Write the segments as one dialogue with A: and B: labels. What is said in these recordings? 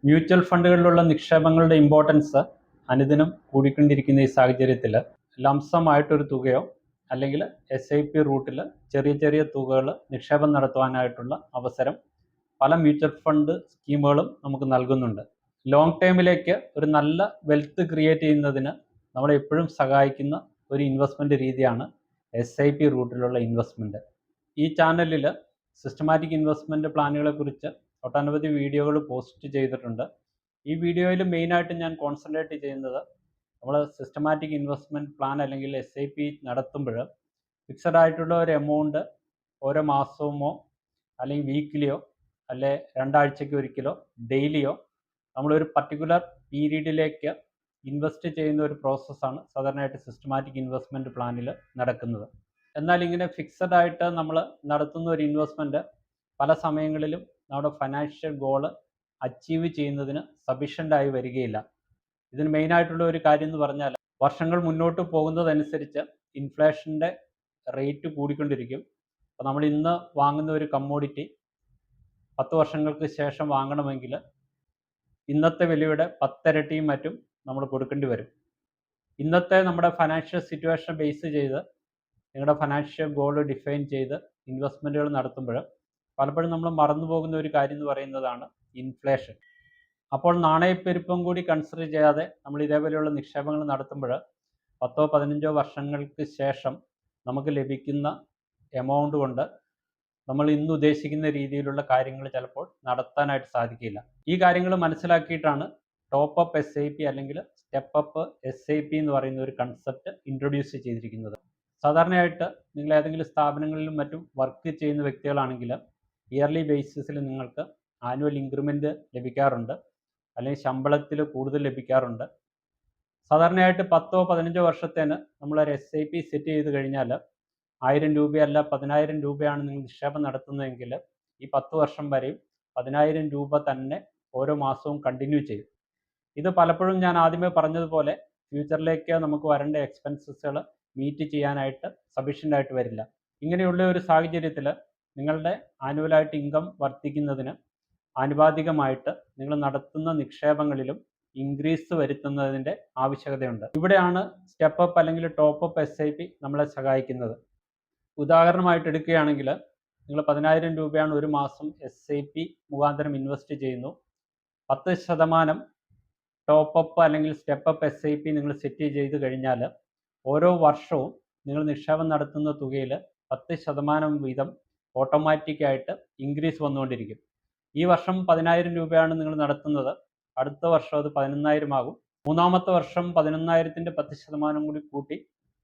A: Mutual ഫണ്ടുകളിലുള്ള നിക്ഷേപങ്ങളുടെ importance അനുദിനം കൂടിക്കൊണ്ടിരിക്കുന്ന ഈ സാഹചര്യത്തിൽ ലംസമായിട്ടൊരു തുകയോ അല്ലെങ്കിൽ SIP റൂട്ടിൽ ചെറിയ ചെറിയ തുകകൾ നിക്ഷേപം നടത്തുവാനായിട്ടുള്ള അവസരം പല മ്യൂച്വൽ ഫണ്ട് സ്കീമുകളും നമുക്ക് നൽകുന്നുണ്ട്. ലോങ് ടേമിലേക്ക് ഒരു നല്ല വെൽത്ത് ക്രിയേറ്റ് ചെയ്യുന്നതിന് നമ്മളെ എപ്പോഴും സഹായിക്കുന്ന ഒരു ഇൻവെസ്റ്റ്മെൻറ്റ് രീതിയാണ് SIP റൂട്ടിലുള്ള ഇൻവെസ്റ്റ്മെൻറ്റ്. ഈ ചാനലിൽ സിസ്റ്റമാറ്റിക് ഇൻവെസ്റ്റ്മെൻറ്റ് പ്ലാനുകളെക്കുറിച്ച് ഒട്ടനവധി വീഡിയോകൾ പോസ്റ്റ് ചെയ്തിട്ടുണ്ട്. ഈ വീഡിയോയിൽ മെയിനായിട്ട് ഞാൻ കോൺസെൻട്രേറ്റ് ചെയ്യുന്നത് നമ്മൾ സിസ്റ്റമാറ്റിക് ഇൻവെസ്റ്റ്മെൻറ്റ് പ്ലാൻ അല്ലെങ്കിൽ SIP നടത്തുമ്പോൾ ഫിക്സഡ് ആയിട്ടുള്ള ഒരു എമൗണ്ട് ഓരോ മാസവുമോ അല്ലെങ്കിൽ വീക്കിലിയോ അല്ലെ 2 ആഴ്ചയ്ക്ക് ഒരിക്കലോ ഡെയിലിയോ നമ്മളൊരു പർട്ടിക്കുലർ പീരീഡിലേക്ക് ഇൻവെസ്റ്റ് ചെയ്യുന്ന ഒരു പ്രോസസ്സാണ് സാധാരണയായിട്ട് സിസ്റ്റമാറ്റിക് ഇൻവെസ്റ്റ്മെൻറ്റ് പ്ലാനിൽ നടക്കുന്നത്. എന്നാൽ ഇങ്ങനെ ഫിക്സഡ് ആയിട്ട് നമ്മൾ നടത്തുന്ന ഒരു ഇൻവെസ്റ്റ്മെൻറ്റ് പല സമയങ്ങളിലും നമ്മുടെ ഫൈനാൻഷ്യൽ ഗോൾ അച്ചീവ് ചെയ്യുന്നതിന് സഫീഷ്യൻ്റ് ആയി വരികയില്ല. ഇതിന് മെയിനായിട്ടുള്ള ഒരു കാര്യം എന്ന് പറഞ്ഞാൽ വർഷങ്ങൾ മുന്നോട്ട് പോകുന്നതനുസരിച്ച് ഇൻഫ്ലേഷൻ്റെ റേറ്റ് കൂടിക്കൊണ്ടിരിക്കും. അപ്പോൾ നമ്മൾ ഇന്ന് വാങ്ങുന്ന ഒരു കമ്മോഡിറ്റി 10 വർഷങ്ങൾക്ക് ശേഷം വാങ്ങണമെങ്കിൽ ഇന്നത്തെ വിലയുടെ 10 ഇരട്ടിയും മറ്റും നമ്മൾ കൊടുക്കേണ്ടി വരും. ഇന്നത്തെ നമ്മുടെ ഫൈനാൻഷ്യൽ സിറ്റുവേഷൻ ബേസ് ചെയ്ത് നിങ്ങളുടെ ഫൈനാൻഷ്യൽ ഗോൾ ഡിഫൈൻ ചെയ്ത് ഇൻവെസ്റ്റ്മെൻറ്റുകൾ നടത്തുമ്പോൾ പലപ്പോഴും നമ്മൾ മറന്നു പോകുന്ന ഒരു കാര്യം എന്ന് പറയുന്നതാണ് ഇൻഫ്ലേഷൻ. അപ്പോൾ നാണയപ്പെരുപ്പം കൂടി കൺസിഡർ ചെയ്യാതെ നമ്മൾ ഇതേപോലെയുള്ള നിക്ഷേപങ്ങൾ നടത്തുമ്പോൾ 10-15 വർഷങ്ങൾക്ക് ശേഷം നമുക്ക് ലഭിക്കുന്ന എമൗണ്ട് കൊണ്ട് നമ്മൾ ഇന്ന് ഉദ്ദേശിക്കുന്ന രീതിയിലുള്ള കാര്യങ്ങൾ ചിലപ്പോൾ നടത്താനായിട്ട് സാധിക്കില്ല. ഈ കാര്യങ്ങൾ മനസ്സിലാക്കിയിട്ടാണ് ടോപ്പ് അപ്പ് SIP അല്ലെങ്കിൽ സ്റ്റെപ്പ് അപ്പ് SIP എന്ന് പറയുന്ന ഒരു കൺസെപ്റ്റ് ഇൻട്രൊഡ്യൂസ് ചെയ്തിരിക്കുന്നത്. സാധാരണയായിട്ട് നിങ്ങൾ ഏതെങ്കിലും സ്ഥാപനങ്ങളിലും മറ്റും വർക്ക് ചെയ്യുന്ന വ്യക്തികളാണെങ്കിൽ ഇയർലി ബേസിസിൽ നിങ്ങൾക്ക് ആനുവൽ ഇൻക്രിമെൻറ്റ് ലഭിക്കാറുണ്ട്, അല്ലെങ്കിൽ ശമ്പളത്തിൽ കൂടുതൽ ലഭിക്കാറുണ്ട്. സാധാരണയായിട്ട് 10-15 വർഷത്തേന് നമ്മളൊരു SIP സെറ്റ് ചെയ്ത് കഴിഞ്ഞാൽ 1000 രൂപയല്ല 10,000 രൂപയാണ് നിങ്ങൾ നിക്ഷേപം നടത്തുന്നതെങ്കിൽ ഈ 10 വർഷം വരെയും 10,000 രൂപ തന്നെ ഓരോ മാസവും കണ്ടിന്യൂ ചെയ്യും. ഇത് പലപ്പോഴും ഞാൻ ആദ്യമേ പറഞ്ഞതുപോലെ ഫ്യൂച്ചറിലേക്ക് നമുക്ക് വരേണ്ട എക്സ്പെൻസസുകൾ മീറ്റ് ചെയ്യാനായിട്ട് സഫീഷ്യൻ്റ് ആയിട്ട് വരില്ല. ഇങ്ങനെയുള്ള ഒരു സാഹചര്യത്തിൽ നിങ്ങളുടെ ആനുവലായിട്ട് ഇൻകം വർദ്ധിക്കുന്നതിന് ആനുപാതികമായിട്ട് നിങ്ങൾ നടത്തുന്ന നിക്ഷേപങ്ങളിലും ഇൻക്രീസ് വരുത്തുന്നതിൻ്റെ ആവശ്യകതയുണ്ട്. ഇവിടെയാണ് സ്റ്റെപ്പ് അപ്പ് അല്ലെങ്കിൽ ടോപ്പ് അപ്പ് SIP നമ്മളെ സഹായിക്കുന്നത്. ഉദാഹരണമായിട്ട് എടുക്കുകയാണെങ്കിൽ നിങ്ങൾ 10,000 രൂപയാണ് ഒരു മാസം SIP മുഖാന്തരം ഇൻവെസ്റ്റ് ചെയ്യുന്നു. 10% ടോപ്പ് അപ്പ് അല്ലെങ്കിൽ സ്റ്റെപ്പ് അപ്പ് SIP നിങ്ങൾ സെറ്റ് ചെയ്ത് കഴിഞ്ഞാൽ ഓരോ വർഷവും നിങ്ങൾ നിക്ഷേപം നടത്തുന്ന തുകയിൽ 10% വീതം ഓട്ടോമാറ്റിക്കായിട്ട് ഇൻക്രീസ് വന്നുകൊണ്ടിരിക്കും. ഈ വർഷം 10,000 രൂപയാണ് നിങ്ങൾ നടത്തുന്നത്, അടുത്ത വർഷം അത് 11,000 ആകും. മൂന്നാമത്തെ വർഷം 11,000-ൻ്റെ 10% കൂടി കൂട്ടി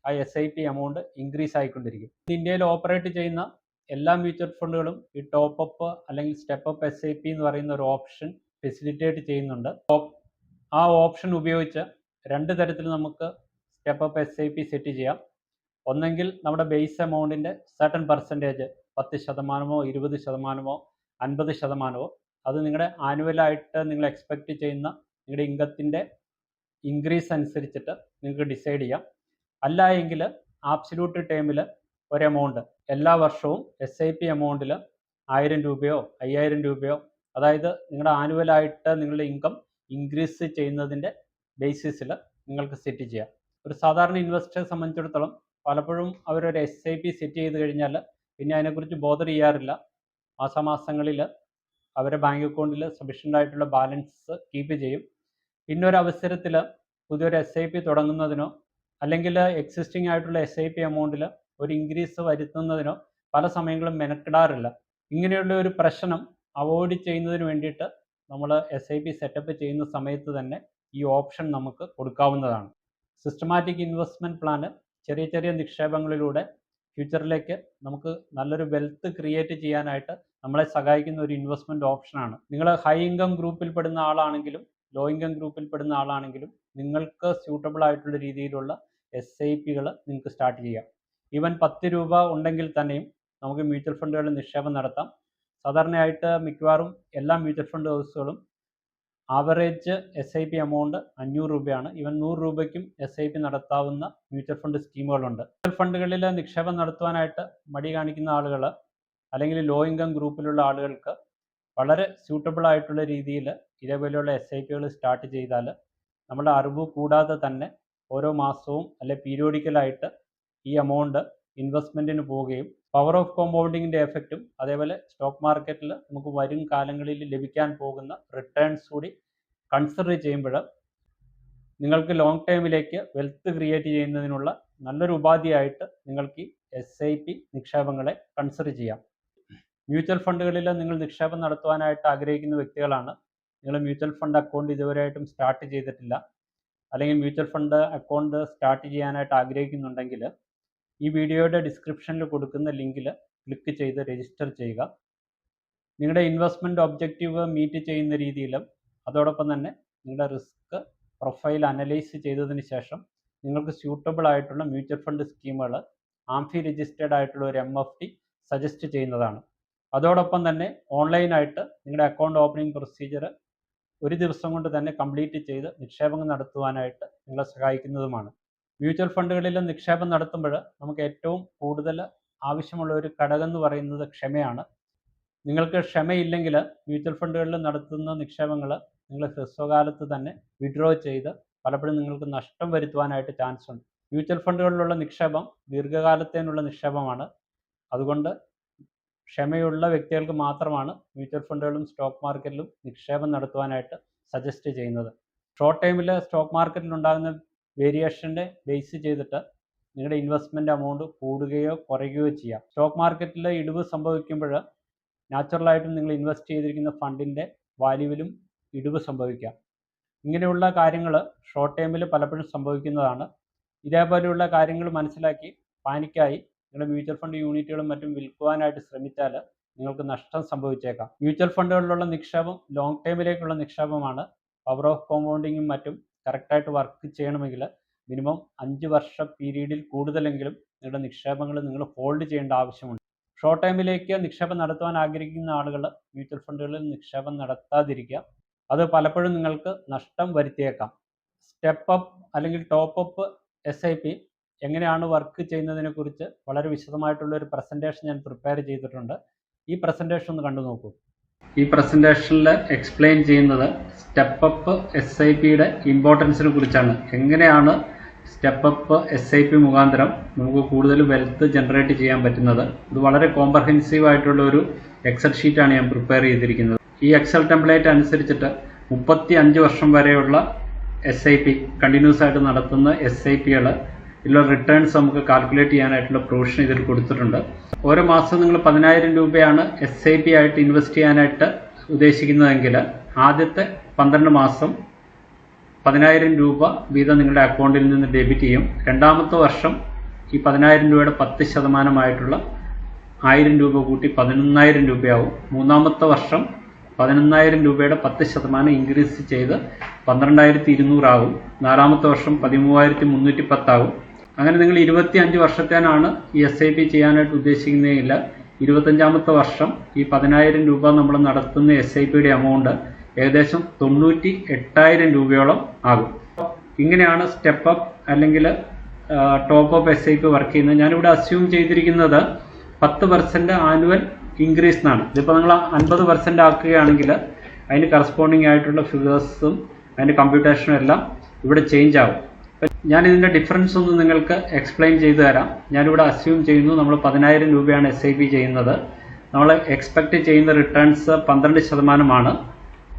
A: ആ SIP എമൗണ്ട് ഇൻക്രീസ് ആയിക്കൊണ്ടിരിക്കും. ഇന്ത്യയിൽ ഓപ്പറേറ്റ് ചെയ്യുന്ന എല്ലാ മ്യൂച്വൽ ഫണ്ടുകളും ഈ ടോപ്പ് അപ്പ് അല്ലെങ്കിൽ സ്റ്റെപ്പ് അപ്പ് SIP എന്ന് പറയുന്ന ഒരു ഓപ്ഷൻ ഫെസിലിറ്റേറ്റ് ചെയ്യുന്നുണ്ട്. ആ ഓപ്ഷൻ ഉപയോഗിച്ച് 2 തരത്തിൽ നമുക്ക് സ്റ്റെപ്പ് അപ്പ് SIP സെറ്റ് ചെയ്യാം. ഒന്നെങ്കിൽ നമ്മുടെ ബേസ് എമൗണ്ടിൻ്റെ സർട്ടൺ പെർസെൻറ്റേജ് 10%, 20%, 50%, അത് നിങ്ങളുടെ ആനുവലായിട്ട് നിങ്ങൾ എക്സ്പെക്റ്റ് ചെയ്യുന്ന നിങ്ങളുടെ ഇൻകത്തിൻ്റെ ഇൻക്രീസ് അനുസരിച്ചിട്ട് നിങ്ങൾക്ക് ഡിസൈഡ് ചെയ്യാം. അല്ല എങ്കിൽ ആബ്സല്യൂട്ട് ടേമിൽ ഒരു എമൗണ്ട് എല്ലാ വർഷവും SIP എമൗണ്ടിൽ 1000 രൂപയോ 5000 രൂപയോ, അതായത് നിങ്ങളുടെ ആനുവലായിട്ട് നിങ്ങളുടെ ഇൻകം ഇൻക്രീസ് ചെയ്യുന്നതിൻ്റെ ബേസിസിൽ നിങ്ങൾക്ക് സെറ്റ് ചെയ്യാം. ഒരു സാധാരണ ഇൻവെസ്റ്ററെ സംബന്ധിച്ചിടത്തോളം പലപ്പോഴും അവരൊരു SIP സെറ്റ് ചെയ്ത് കഴിഞ്ഞാൽ പിന്നെ അതിനെക്കുറിച്ച് ബോധർ ചെയ്യാറില്ല. മാസാമാസങ്ങളിൽ അവരുടെ ബാങ്ക് അക്കൗണ്ടിൽ സഫീഷ്യൻ്റ് ആയിട്ടുള്ള ബാലൻസ് കീപ്പ് ചെയ്യും. പിന്നെ ഒരു അവസരത്തിൽ പുതിയൊരു SIP തുടങ്ങുന്നതിനോ അല്ലെങ്കിൽ എക്സിസ്റ്റിംഗ് ആയിട്ടുള്ള SIP എമൗണ്ടിൽ ഒരു ഇൻക്രീസ് വരുത്തുന്നതിനോ പല സമയങ്ങളും മെനക്കെടാറില്ല. ഇങ്ങനെയുള്ള ഒരു പ്രശ്നം അവോയ്ഡ് ചെയ്യുന്നതിന് വേണ്ടിയിട്ട് നമ്മൾ SIP സെറ്റപ്പ് ചെയ്യുന്ന സമയത്ത് തന്നെ ഈ ഓപ്ഷൻ നമുക്ക് കൊടുക്കാവുന്നതാണ്. സിസ്റ്റമാറ്റിക് ഇൻവെസ്റ്റ്മെൻറ്റ് പ്ലാന് ചെറിയ ചെറിയ നിക്ഷേപങ്ങളിലൂടെ ഫ്യൂച്ചറിലേക്ക് നമുക്ക് നല്ലൊരു വെൽത്ത് ക്രിയേറ്റ് ചെയ്യാനായിട്ട് നമ്മളെ സഹായിക്കുന്ന ഒരു ഇൻവെസ്റ്റ്മെൻറ്റ് ഓപ്ഷനാണ്. നിങ്ങൾ ഹൈ ഇൻകം ഗ്രൂപ്പിൽപ്പെടുന്ന ആളാണെങ്കിലും ലോ ഇൻകം ഗ്രൂപ്പിൽപ്പെടുന്ന ആളാണെങ്കിലും നിങ്ങൾക്ക് സ്യൂട്ടബിൾ ആയിട്ടുള്ള രീതിയിലുള്ള SIPകൾ നിങ്ങൾക്ക് സ്റ്റാർട്ട് ചെയ്യാം. ഈവൻ 10 രൂപ ഉണ്ടെങ്കിൽ തന്നെയും നമുക്ക് മ്യൂച്വൽ ഫണ്ടുകളിൽ നിക്ഷേപം നടത്താം. സാധാരണയായിട്ട് മിക്കവാറും എല്ലാ മ്യൂച്വൽ ഫണ്ട് ഹൗസുകളും ആവറേജ് SIP എമൗണ്ട് 500 രൂപയാണ്. ഈവൻ 100 രൂപയ്ക്കും SIP നടത്താവുന്ന മ്യൂച്വൽ ഫണ്ട് സ്കീമുകളുണ്ട്. മ്യൂച്വൽ ഫണ്ടുകളിൽ നിക്ഷേപം നടത്തുവാനായിട്ട് മടി കാണിക്കുന്ന ആളുകൾ അല്ലെങ്കിൽ ലോ ഇൻകം ഗ്രൂപ്പിലുള്ള ആളുകൾക്ക് വളരെ സ്യൂട്ടബിൾ ആയിട്ടുള്ള രീതിയിൽ ഇതേപോലെയുള്ള SIPകൾ സ്റ്റാർട്ട് ചെയ്താൽ നമ്മുടെ അറിവ് കൂടാതെ തന്നെ ഓരോ മാസവും അല്ലെ പീരിയോഡിക്കലായിട്ട് ഈ എമൗണ്ട് ഇൻവെസ്റ്റ്മെൻറ്റിന് പോവുകയും പവർ ഓഫ് കോമ്പൗണ്ടിങ്ങിൻ്റെ എഫക്റ്റും അതേപോലെ സ്റ്റോക്ക് മാർക്കറ്റിൽ നമുക്ക് വരും കാലങ്ങളിൽ ലഭിക്കാൻ പോകുന്ന റിട്ടേൺസ് കൂടി കൺസിഡർ ചെയ്യുമ്പോൾ നിങ്ങൾക്ക് ലോങ് ടൈമിലേക്ക് വെൽത്ത് ക്രിയേറ്റ് ചെയ്യുന്നതിനുള്ള നല്ലൊരു ഉപാധിയായിട്ട് നിങ്ങൾക്ക് ഈ SIP നിക്ഷേപങ്ങളെ കൺസിഡർ ചെയ്യാം. മ്യൂച്വൽ ഫണ്ടുകളിൽ നിങ്ങൾ നിക്ഷേപം നടത്തുവാനായിട്ട് ആഗ്രഹിക്കുന്ന വ്യക്തികളാണ്. നിങ്ങൾ മ്യൂച്വൽ ഫണ്ട് അക്കൗണ്ട് ഇതുവരെയായിട്ടും സ്റ്റാർട്ട് ചെയ്തിട്ടില്ല, അല്ലെങ്കിൽ മ്യൂച്വൽ ഫണ്ട് അക്കൗണ്ട് സ്റ്റാർട്ട് ചെയ്യാനായിട്ട് ആഗ്രഹിക്കുന്നുണ്ടെങ്കിൽ ഈ വീഡിയോയുടെ ഡിസ്ക്രിപ്ഷനിൽ കൊടുക്കുന്ന ലിങ്കിൽ ക്ലിക്ക് ചെയ്ത് രജിസ്റ്റർ ചെയ്യുക. നിങ്ങളുടെ ഇൻവെസ്റ്റ്മെൻറ്റ് ഒബ്ജക്റ്റീവ് മീറ്റ് ചെയ്യുന്ന രീതിയിലും അതോടൊപ്പം തന്നെ നിങ്ങളുടെ റിസ്ക് പ്രൊഫൈൽ അനലൈസ് ചെയ്തതിന് ശേഷം നിങ്ങൾക്ക് സ്യൂട്ടബിൾ ആയിട്ടുള്ള മ്യൂച്വൽ ഫണ്ട് സ്കീമുകൾ ആംഫി രജിസ്റ്റേർഡ് ആയിട്ടുള്ള ഒരു MFD സജസ്റ്റ് ചെയ്യുന്നതാണ്. അതോടൊപ്പം തന്നെ ഓൺലൈനായിട്ട് നിങ്ങളുടെ അക്കൗണ്ട് ഓപ്പണിംഗ് പ്രൊസീജിയർ ഒരു ദിവസം കൊണ്ട് തന്നെ കംപ്ലീറ്റ് ചെയ്ത് നിക്ഷേപങ്ങൾ നടത്തുവാനായിട്ട് നിങ്ങളെ സഹായിക്കുന്നതുമാണ്. മ്യൂച്വൽ ഫണ്ടുകളിൽ നിക്ഷേപം നടത്തുമ്പോൾ നമുക്ക് ഏറ്റവും കൂടുതൽ ആവശ്യമുള്ള ഒരു ഘടകം എന്ന് പറയുന്നത് ക്ഷമയാണ്. നിങ്ങൾക്ക് ക്ഷമയില്ലെങ്കിൽ മ്യൂച്വൽ ഫണ്ടുകളിൽ നടത്തുന്ന നിക്ഷേപങ്ങൾ നിങ്ങൾ ഹ്രസ്വകാലത്ത് തന്നെ വിഡ്രോ ചെയ്ത് പലപ്പോഴും നിങ്ങൾക്ക് നഷ്ടം വരുത്തുവാനായിട്ട് ചാൻസ് ഉണ്ട്. മ്യൂച്വൽ ഫണ്ടുകളിലുള്ള നിക്ഷേപം ദീർഘകാലത്തേനുള്ള നിക്ഷേപമാണ്. അതുകൊണ്ട് ക്ഷമയുള്ള വ്യക്തികൾക്ക് മാത്രമാണ് മ്യൂച്വൽ ഫണ്ടുകളും സ്റ്റോക്ക് മാർക്കറ്റിലും നിക്ഷേപം നടത്തുവാനായിട്ട് സജസ്റ്റ് ചെയ്യുന്നത്. ഷോർട്ട് ടൈമിൽ സ്റ്റോക്ക് മാർക്കറ്റിൽ ഉണ്ടാകുന്ന വേരിയേഷൻ്റെ ബേസ് ചെയ്തിട്ട് നിങ്ങളുടെ ഇൻവെസ്റ്റ്മെൻറ്റ് എമൗണ്ട് കൂടുകയോ കുറയുകയോ ചെയ്യാം. സ്റ്റോക്ക് മാർക്കറ്റിൽ ഇടിവ് സംഭവിക്കുമ്പോൾ നാച്ചുറലായിട്ടും നിങ്ങൾ ഇൻവെസ്റ്റ് ചെയ്തിരിക്കുന്ന ഫണ്ടിൻ്റെ വാല്യൂവിലും ഇടിവ് സംഭവിക്കാം. ഇങ്ങനെയുള്ള കാര്യങ്ങൾ ഷോർട്ട് ടൈമിൽ പലപ്പോഴും സംഭവിക്കുന്നതാണ്. ഇതേപോലെയുള്ള കാര്യങ്ങൾ മനസ്സിലാക്കി പാനിക്കായി നിങ്ങളുടെ മ്യൂച്വൽ ഫണ്ട് യൂണിറ്റുകളും മറ്റും വിൽക്കുവാനായിട്ട് ശ്രമിച്ചാൽ നിങ്ങൾക്ക് നഷ്ടം സംഭവിച്ചേക്കാം. മ്യൂച്വൽ ഫണ്ടുകളിലുള്ള നിക്ഷേപം ലോങ് ടൈമിലേക്കുള്ള നിക്ഷേപമാണ്. പവർ ഓഫ് കോമ്പൗണ്ടിങ്ങും മറ്റും കറക്റ്റായിട്ട് വർക്ക് ചെയ്യണമെങ്കിൽ മിനിമം 5 വർഷ പീരീഡിൽ കൂടുതലെങ്കിലും നിങ്ങളുടെ നിക്ഷേപങ്ങൾ നിങ്ങൾ ഹോൾഡ് ചെയ്യേണ്ട ആവശ്യമുണ്ട്. ഷോർട്ട് ടൈമിലേക്ക് നിക്ഷേപം നടത്തുവാൻ ആഗ്രഹിക്കുന്ന ആളുകൾ മ്യൂച്വൽ ഫണ്ടുകളിൽ നിക്ഷേപം നടത്താതിരിക്കുക. അത് പലപ്പോഴും നിങ്ങൾക്ക് നഷ്ടം വരുത്തിയേക്കാം. സ്റ്റെപ്പ് അപ്പ് അല്ലെങ്കിൽ ടോപ്പ് അപ്പ് SIP എങ്ങനെയാണ് വർക്ക് ചെയ്യുന്നതിനെക്കുറിച്ച് വളരെ വിശദമായിട്ടുള്ള ഒരു പ്രസൻറ്റേഷൻ ഞാൻ പ്രിപ്പയർ ചെയ്തിട്ടുണ്ട്. ഈ പ്രസൻറ്റേഷൻ ഒന്ന് കണ്ടു നോക്കൂ. ഈ പ്രസൻറ്റേഷനിൽ എക്സ്പ്ലെയിൻ ചെയ്യുന്നത് സ്റ്റെപ്പ് അപ്പ് SIPയുടെ ഇമ്പോർട്ടൻസിനെ കുറിച്ചാണ്. എങ്ങനെയാണ് സ്റ്റെപ്പ് അപ്പ് SIP മുഖാന്തരം നമുക്ക് കൂടുതൽ വെൽത്ത് ജനറേറ്റ് ചെയ്യാൻ പറ്റുന്നത്. ഇത് വളരെ കോംപ്രഹെൻസീവ് ആയിട്ടുള്ള ഒരു എക്സൽ ഷീറ്റാണ് ഞാൻ പ്രിപ്പയർ ചെയ്തിരിക്കുന്നത്. ഈ എക്സൽ ടെംപ്ലേറ്റ് അനുസരിച്ചിട്ട് 35 വർഷം വരെയുള്ള SIP കണ്ടിന്യൂസ് ആയിട്ട് നടത്തുന്ന SIPകൾ ഇതിലുള്ള റിട്ടേൺസ് നമുക്ക് കാൽക്കുലേറ്റ് ചെയ്യാനായിട്ടുള്ള പ്രൊവിഷൻ ഇതിൽ കൊടുത്തിട്ടുണ്ട്. ഓരോ മാസം നിങ്ങൾ 10,000 രൂപയാണ് SIP ആയിട്ട് ഇൻവെസ്റ്റ് ചെയ്യാനായിട്ട് ഉദ്ദേശിക്കുന്നതെങ്കിൽ ആദ്യത്തെ 12 മാസം 10,000 രൂപ വീതം നിങ്ങളുടെ അക്കൗണ്ടിൽ നിന്ന് ഡെബിറ്റ് ചെയ്യും. രണ്ടാമത്തെ വർഷം ഈ 10,000 രൂപയുടെ 10% 1000 രൂപ കൂട്ടി 11,000 രൂപയാവും. മൂന്നാമത്തെ വർഷം 11,000 രൂപയുടെ 10% ഇൻക്രീസ് ചെയ്ത് 12,200 ആവും. നാലാമത്തെ വർഷം 13,310 ആവും. അങ്ങനെ നിങ്ങൾ 25 വർഷത്തേനാണ് ഈ SIP ചെയ്യാനായിട്ട് ഉദ്ദേശിക്കുന്നതെങ്കിൽ 25ാമത്തെ വർഷം ഈ 10,000 രൂപ നമ്മൾ നടത്തുന്ന SIPയുടെ എമൗണ്ട് ഏകദേശം 98,000 രൂപയോളം ആകും. ഇങ്ങനെയാണ് സ്റ്റെപ്പ് അപ്പ് അല്ലെങ്കിൽ ടോപ്പ് അപ്പ് SIP വർക്ക് ചെയ്യുന്നത്. ഞാനിവിടെ അസ്യൂം ചെയ്തിരിക്കുന്നത് 10% ആനുവൽ ഇൻക്രീസ് എന്നാണ്. ഇതിപ്പോൾ നിങ്ങൾ 50% ആക്കുകയാണെങ്കിൽ അതിന് കറസ്പോണ്ടിങ് ആയിട്ടുള്ള ഫിഗേഴ്സും അതിൻ്റെ കമ്പ്യൂട്ടേഷനും എല്ലാം ഇവിടെ ചേഞ്ച് ആവും. ഞാനിതിൻ്റെ ഡിഫറൻസ് ഒന്ന് നിങ്ങൾക്ക് എക്സ്പ്ലെയിൻ ചെയ്തു തരാം. ഞാനിവിടെ അസ്യൂം ചെയ്യുന്നു നമ്മൾ 10,000 രൂപയാണ് SIP ചെയ്യുന്നത്. നമ്മൾ എക്സ്പെക്റ്റ് ചെയ്യുന്ന റിട്ടേൺസ് 12%.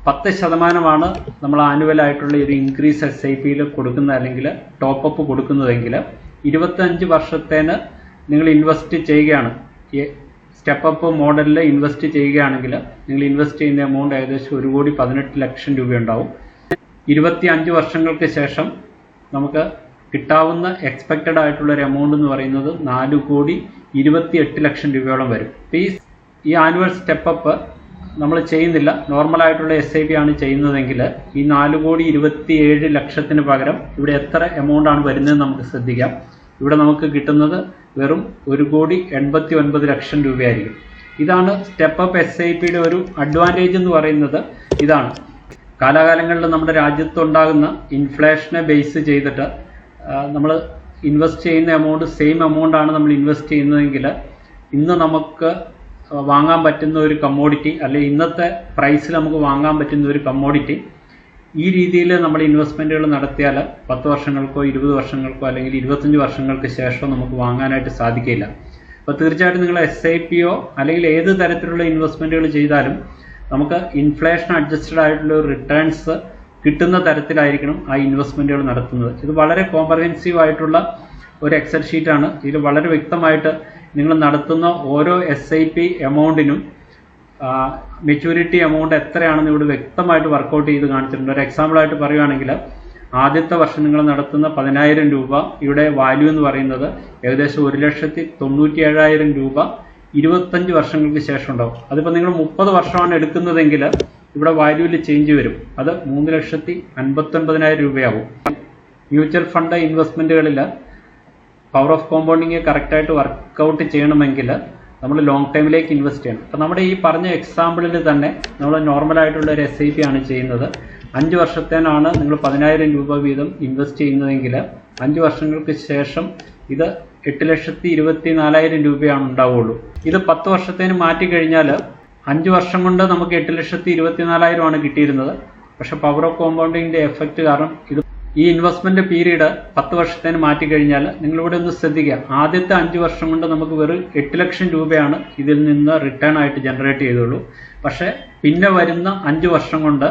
A: 10% നമ്മൾ ആനുവലായിട്ടുള്ള ഒരു ഇൻക്രീസ് SIPയിൽ കൊടുക്കുന്ന അല്ലെങ്കിൽ ടോപ്പ് അപ്പ് കൊടുക്കുന്നതെങ്കിൽ 25 വർഷത്തേന് നിങ്ങൾ ഇൻവെസ്റ്റ് ചെയ്യുകയാണ്. സ്റ്റെപ്പ് അപ്പ് മോഡലിൽ ഇൻവെസ്റ്റ് ചെയ്യുകയാണെങ്കിൽ നിങ്ങൾ ഇൻവെസ്റ്റ് ചെയ്യുന്ന എമൗണ്ട് ഏകദേശം 1,18,00,000 രൂപയുണ്ടാവും. 25 വർഷങ്ങൾക്ക് ശേഷം നമുക്ക് കിട്ടാവുന്ന എക്സ്പെക്റ്റഡ് ആയിട്ടുള്ള ഒരു എമൗണ്ട് എന്ന് പറയുന്നത് 4,28,00,000 രൂപയോളം വരും. ഈ ആനുവൽ സ്റ്റെപ്പ് അപ്പ് നമ്മൾ ചെയ്യുന്നില്ല, നോർമലായിട്ടുള്ള SIP ആണ് ചെയ്യുന്നതെങ്കിൽ ഈ 4,27,00,000 പകരം ഇവിടെ എത്ര എമൗണ്ട് ആണ് വരുന്നതെന്ന് നമുക്ക് ശ്രദ്ധിക്കാം. ഇവിടെ നമുക്ക് കിട്ടുന്നത് വെറും 1,89,00,000 രൂപയായിരിക്കും. ഇതാണ് സ്റ്റെപ്പ് അപ്പ് SIPയുടെ ഒരു അഡ്വാൻറ്റേജ് എന്ന് പറയുന്നത്. ഇതാണ് കാലാകാലങ്ങളിൽ നമ്മുടെ രാജ്യത്തുണ്ടാകുന്ന ഇൻഫ്ലേഷനെ ബേസ് ചെയ്തിട്ട് നമ്മൾ ഇൻവെസ്റ്റ് ചെയ്യുന്ന എമൗണ്ട് സെയിം എമൗണ്ടാണ് നമ്മൾ ഇൻവെസ്റ്റ് ചെയ്യുന്നതെങ്കിൽ ഇന്ന് നമുക്ക് വാങ്ങാൻ പറ്റുന്ന ഒരു കമ്മോഡിറ്റി, അല്ലെങ്കിൽ ഇന്നത്തെ പ്രൈസിൽ നമുക്ക് വാങ്ങാൻ പറ്റുന്ന ഒരു കമ്മോഡിറ്റി ഈ രീതിയിൽ നമ്മൾ ഇൻവെസ്റ്റ്മെൻറ്റുകൾ നടത്തിയാൽ 10 വർഷങ്ങൾക്കോ 20 വർഷങ്ങൾക്കോ അല്ലെങ്കിൽ 25 വർഷങ്ങൾക്ക് ശേഷം നമുക്ക് വാങ്ങാനായിട്ട് സാധിക്കില്ല. അപ്പോൾ തീർച്ചയായിട്ടും നിങ്ങൾ SIPയോ അല്ലെങ്കിൽ ഏത് തരത്തിലുള്ള ഇൻവെസ്റ്റ്മെൻറ്റുകൾ ചെയ്താലും നമുക്ക് ഇൻഫ്ലേഷൻ അഡ്ജസ്റ്റഡ് ആയിട്ടുള്ള റിട്ടേൺസ് കിട്ടുന്ന തരത്തിലായിരിക്കണം ആ ഇൻവെസ്റ്റ്മെൻറ്റുകൾ നടത്തുന്നത്. ഇത് വളരെ കോംപ്രഹെൻസീവ് ആയിട്ടുള്ള ഒരു എക്സൽ ഷീറ്റാണ്. ഇതിൽ വളരെ വ്യക്തമായിട്ട് നിങ്ങൾ നടത്തുന്ന ഓരോ SIP എമൗണ്ടിനും മെച്യൂരിറ്റി എമൗണ്ട് എത്രയാണെന്ന് ഇവിടെ വ്യക്തമായിട്ട് വർക്കൗട്ട് ചെയ്ത് കാണിച്ചിട്ടുണ്ട്. ഒരു എക്സാമ്പിളായിട്ട് പറയുകയാണെങ്കിൽ ആദ്യത്തെ വർഷം നിങ്ങൾ നടത്തുന്ന 10,000 രൂപ ഇവിടെ വാല്യൂ എന്ന് പറയുന്നത് ഏകദേശം 1,97,000 രൂപ 25 വർഷങ്ങൾക്ക് ശേഷം ഉണ്ടാവും. അതിപ്പോൾ നിങ്ങൾ 30 വർഷമാണ് എടുക്കുന്നതെങ്കിൽ ഇവിടെ വാല്യൂവിൽ ചേഞ്ച് വരും. അത് 3,59,000 രൂപയാവും. മ്യൂച്വൽ ഫണ്ട് ഇൻവെസ്റ്റ്മെൻറ്റുകളിൽ പവർ ഓഫ് കോമ്പൗണ്ടിങ് കറക്റ്റായിട്ട് വർക്കൗട്ട് ചെയ്യണമെങ്കിൽ നമ്മൾ ലോങ് ടൈമിലേക്ക് ഇൻവെസ്റ്റ് ചെയ്യണം. അപ്പോൾ നമ്മുടെ ഈ പറഞ്ഞ എക്സാമ്പിളിൽ തന്നെ നമ്മൾ നോർമലായിട്ടുള്ള ഒരു SIP ആണ് ചെയ്യുന്നത്. 5 വർഷത്തേനാണ് നിങ്ങൾ 10,000 രൂപ വീതം ഇൻവെസ്റ്റ് ചെയ്യുന്നതെങ്കിൽ 5 വർഷങ്ങൾക്ക് ശേഷം ഇത് 8,24,000 രൂപയാണ് ഉണ്ടാവുള്ളൂ. ഇത് 10 വർഷത്തേന് മാറ്റിക്കഴിഞ്ഞാൽ 5 വർഷം കൊണ്ട് നമുക്ക് 8,24,000 ആണ് കിട്ടിയിരുന്നത്. പക്ഷെ പവർ ഓഫ് കോമ്പൗണ്ടിങ്ങിൻ്റെ എഫക്റ്റ് കാരണം ഇത് ഈ ഇൻവെസ്റ്റ്മെൻറ്റ് പീരീഡ് 10 വർഷത്തേന് മാറ്റിക്കഴിഞ്ഞാൽ നിങ്ങളിവിടെ ഒന്ന് ശ്രദ്ധിക്കുക. ആദ്യത്തെ 5 വർഷം കൊണ്ട് നമുക്ക് വെറും 8 ലക്ഷം രൂപയാണ് ഇതിൽ നിന്ന് റിട്ടേൺ ആയിട്ട് ജനറേറ്റ് ചെയ്തുള്ളൂ. പക്ഷേ പിന്നെ വരുന്ന 5 വർഷം കൊണ്ട്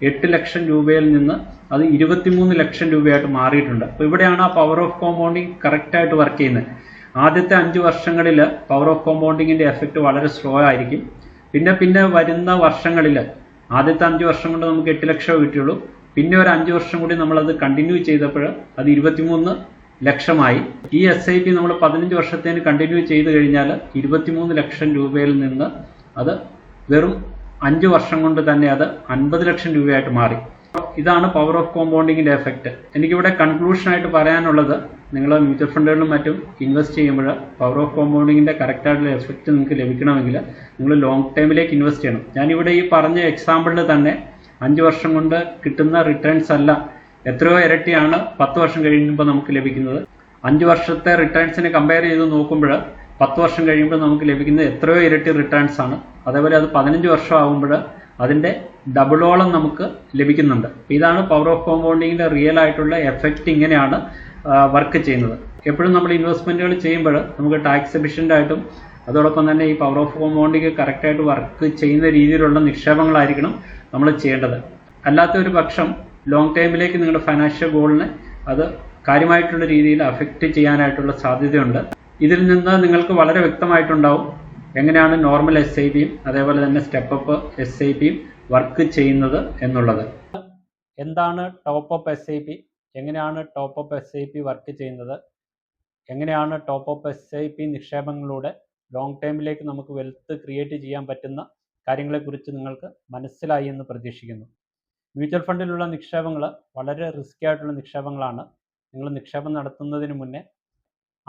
A: 8 ലക്ഷം രൂപയിൽ നിന്ന് അത് 23 ലക്ഷം രൂപയായിട്ട് മാറിയിട്ടുണ്ട്. അപ്പോൾ ഇവിടെയാണ് ആ പവർ ഓഫ് കോമ്പൗണ്ടിങ് കറക്റ്റായിട്ട് വർക്ക് ചെയ്യുന്നത്. ആദ്യത്തെ 5 വർഷങ്ങളിൽ പവർ ഓഫ് കോമ്പൗണ്ടിങ്ങിൻ്റെ എഫക്റ്റ് വളരെ സ്ലോ ആയിരിക്കും. പിന്നെ വരുന്ന വർഷങ്ങളിൽ ആദ്യത്തെ 5 വർഷം കൊണ്ട് നമുക്ക് 8 ലക്ഷം കിട്ടിയുള്ളൂ. പിന്നെ ഒരു 5 വർഷം കൂടി നമ്മളത് കണ്ടിന്യൂ ചെയ്തപ്പോൾ അത് 23 ലക്ഷമായി. ഈ SIP നമ്മൾ 15 വർഷത്തേന് കണ്ടിന്യൂ ചെയ്ത് കഴിഞ്ഞാൽ 23 ലക്ഷം രൂപയിൽ നിന്ന് അത് വെറും 5 വർഷം കൊണ്ട് തന്നെ അത് 50 ലക്ഷം രൂപയായിട്ട് മാറി. ഇതാണ് പവർ ഓഫ് കോമ്പൗണ്ടിങ്ങിൻ്റെ എഫക്റ്റ്. എനിക്കിവിടെ കൺക്ലൂഷനായിട്ട് പറയാനുള്ളത്, നിങ്ങൾ മ്യൂച്വൽ ഫണ്ടുകളിലും മറ്റും ഇൻവെസ്റ്റ് ചെയ്യുമ്പോൾ പവർ ഓഫ് കോമ്പൗണ്ടിങ്ങിൻ്റെ കറക്റ്റായിട്ടുള്ള എഫക്റ്റ് നിങ്ങൾക്ക് ലഭിക്കണമെങ്കിൽ നിങ്ങൾ ലോങ് ടൈമിലേക്ക് ഇൻവെസ്റ്റ് ചെയ്യണം. ഞാനിവിടെ ഈ പറഞ്ഞ എക്സാമ്പിളിൽ തന്നെ 5 വർഷം കൊണ്ട് കിട്ടുന്ന റിട്ടേൺസ് അല്ല, എത്രയോ ഇരട്ടിയാണ് 10 വർഷം കഴിയുമ്പോൾ നമുക്ക് ലഭിക്കുന്നത്. 5 വർഷത്തെ റിട്ടേൺസിനെ കമ്പയർ ചെയ്ത് നോക്കുമ്പോൾ 10 വർഷം കഴിയുമ്പോൾ നമുക്ക് ലഭിക്കുന്നത് എത്രയോ ഇരട്ടി റിട്ടേൺസ് ആണ്. അതേപോലെ അത് 15 വർഷം ആകുമ്പോൾ അതിൻ്റെ ഡബിളോളം നമുക്ക് ലഭിക്കുന്നുണ്ട്. ഇതാണ് പവർ ഓഫ് കോമ്പൗണ്ടിങ്ങിൻ്റെ റിയൽ ആയിട്ടുള്ള എഫക്റ്റ്. ഇങ്ങനെയാണ് വർക്ക് ചെയ്യുന്നത്. എപ്പോഴും നമ്മൾ ഇൻവെസ്റ്റ്മെൻറ്റുകൾ ചെയ്യുമ്പോൾ നമുക്ക് ടാക്സ് എഫിഷ്യൻ്റ് ആയിട്ടും അതോടൊപ്പം തന്നെ ഈ പവർ ഓഫ് കോമ്പൗണ്ടിങ് കറക്റ്റായിട്ട് വർക്ക് ചെയ്യുന്ന രീതിയിലുള്ള നിക്ഷേപങ്ങളായിരിക്കണം നമ്മൾ ചെയ്യേണ്ടത്. അല്ലാത്ത ഒരു പക്ഷം ലോങ് ടൈമിലേക്ക് നിങ്ങളുടെ ഫൈനാൻഷ്യൽ ഗോളിനെ അത് കാര്യമായിട്ടുള്ള രീതിയിൽ അഫക്റ്റ് ചെയ്യാനായിട്ടുള്ള സാധ്യതയുണ്ട്. ഇതിൽ നിന്ന് നിങ്ങൾക്ക് വളരെ വ്യക്തമായിട്ടുണ്ടാവും എങ്ങനെയാണ് നോർമൽ SIPയും അതേപോലെ തന്നെ സ്റ്റെപ്പ് SIPയും വർക്ക് ചെയ്യുന്നത് എന്നുള്ളത്. എന്താണ് ടോപ്പ് അപ്പ് SIP, എങ്ങനെയാണ് ടോപ്പ് അപ്പ് SIP വർക്ക് ചെയ്യുന്നത്, എങ്ങനെയാണ് ടോപ്പ് അപ്പ് SIP നിക്ഷേപങ്ങളിലൂടെ ലോങ് ടൈമിലേക്ക് നമുക്ക് വെൽത്ത് ക്രിയേറ്റ് ചെയ്യാൻ പറ്റുന്ന കാര്യങ്ങളെക്കുറിച്ച് നിങ്ങൾക്ക് മനസ്സിലായി എന്ന് പ്രതീക്ഷിക്കുന്നു. മ്യൂച്വൽ ഫണ്ടിലുള്ള നിക്ഷേപങ്ങൾ വളരെ റിസ്കി ആയിട്ടുള്ള നിക്ഷേപങ്ങളാണ്. നിങ്ങൾ നിക്ഷേപം നടത്തുന്നതിന് മുന്നേ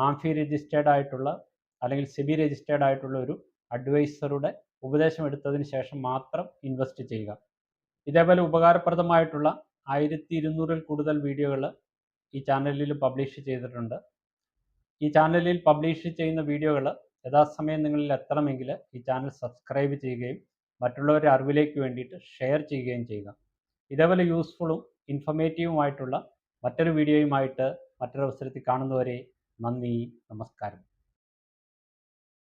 A: ആംഫി രജിസ്റ്റേർഡ് ആയിട്ടുള്ള അല്ലെങ്കിൽ സെബി രജിസ്റ്റേർഡ് ആയിട്ടുള്ള ഒരു അഡ്വൈസറുടെ ഉപദേശം എടുത്തതിന് ശേഷം മാത്രം ഇൻവെസ്റ്റ് ചെയ്യുക. ഇതേപോലെ ഉപകാരപ്രദമായിട്ടുള്ള 1200-ൽ കൂടുതൽ വീഡിയോകൾ ഈ ചാനലിൽ പബ്ലിഷ് ചെയ്തിട്ടുണ്ട്. ഈ ചാനലിൽ പബ്ലിഷ് ചെയ്യുന്ന വീഡിയോകൾ യഥാസമയം നിങ്ങളിൽ എത്തണമെങ്കിൽ ഈ ചാനൽ സബ്സ്ക്രൈബ് ചെയ്യുകയും മറ്റുള്ളവരുടെ അറിവിലേക്ക് വേണ്ടിയിട്ട് ഷെയർ ചെയ്യുകയും ചെയ്യുക. ഇതേപോലെ യൂസ്ഫുള്ളും ഇൻഫർമേറ്റീവുമായിട്ടുള്ള മറ്റൊരു വീഡിയോയുമായിട്ട് മറ്റൊരവസരത്തിൽ കാണുന്നവരെ നന്ദി, നമസ്കാരം.